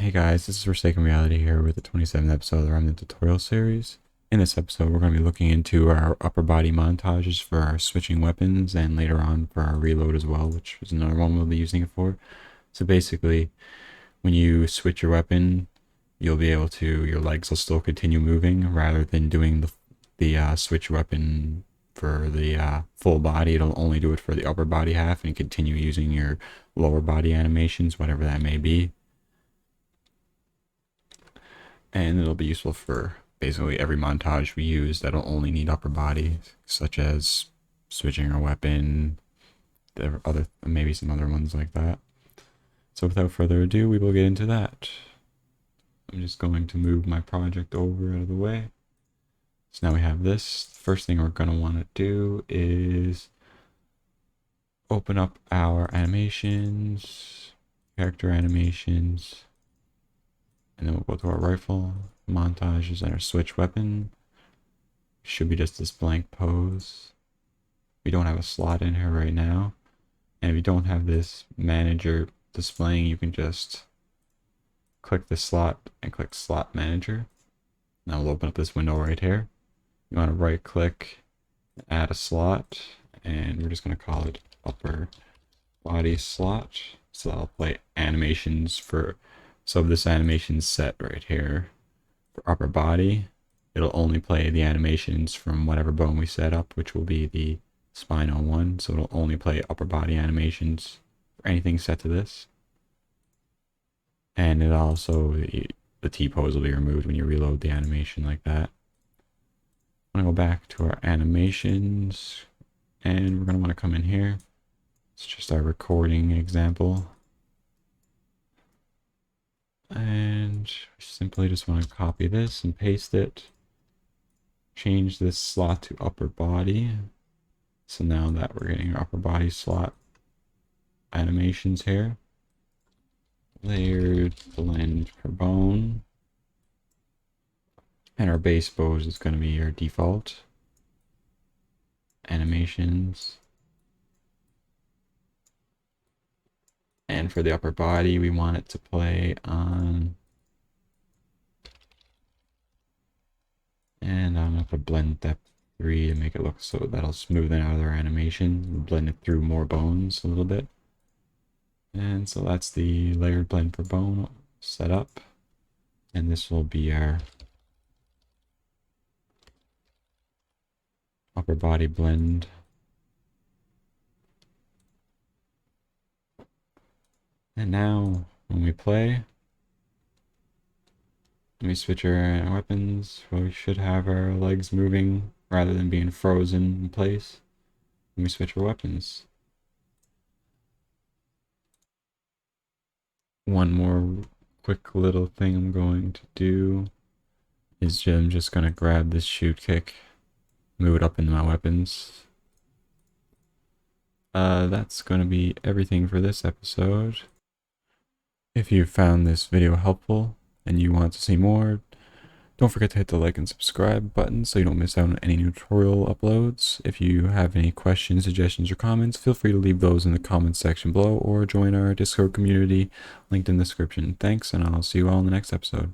Hey guys, this is Forsaken Reality here with the 27th episode of the Remnant tutorial series. In this episode, we're going to be looking into our upper body montages for our switching weapons and later on for our reload as well, which is another one we'll be using it for. So basically, when you switch your weapon, you'll be able to, your legs will still continue moving rather than doing the switch weapon for the full body. It'll only do it for the upper body half and continue using your lower body animations, whatever that may be. And it'll be useful for basically every montage we use that'll only need upper body, such as switching our weapon, maybe some other ones like that. So without further ado, we will get into that. I'm just going to move my project over out of the way. So now we have this. First thing we're going to want to do is open up our animations, character animations, and then we'll go to our rifle, montages, and our switch weapon. Should be just this blank pose. We don't have a slot in here right now. And if you don't have this manager displaying, you can just click the slot and click slot manager. Now we'll open up this window right here. You want to right click, add a slot, and we're just going to call it upper body slot. So that'll play animations for, so this animation set right here for upper body, it'll only play the animations from whatever bone we set up, which will be the spinal one. So it'll only play upper body animations for anything set to this. And it also, the T-pose will be removed when you reload the animation like that. I'm going to go back to our animations, and we're going to want to come in here. It's just our recording example. And we simply just want to copy this and paste it. Change this slot to upper body. So now that we're getting our upper body slot animations here. Layered blend per bone. And our base pose is going to be our default. Animations. And for the upper body, we want it to play on, and I'm going to put blend depth 3 to make it look so that'll smoothen out our animation, blend it through more bones a little bit. And so that's the layered blend per bone set up. And this will be our upper body blend. And now, when we play, when we switch our weapons, we should have our legs moving rather than being frozen in place when we switch our weapons. One more quick little thing I'm going to do is I'm just going to grab this shoot kick, move it up into my weapons. That's going to be everything for this episode. If you found this video helpful and you want to see more, don't forget to hit the like and subscribe button so you don't miss out on any new tutorial uploads. If you have any questions, suggestions, or comments, feel free to leave those in the comments section below or join our Discord community linked in the description. Thanks, and I'll see you all in the next episode.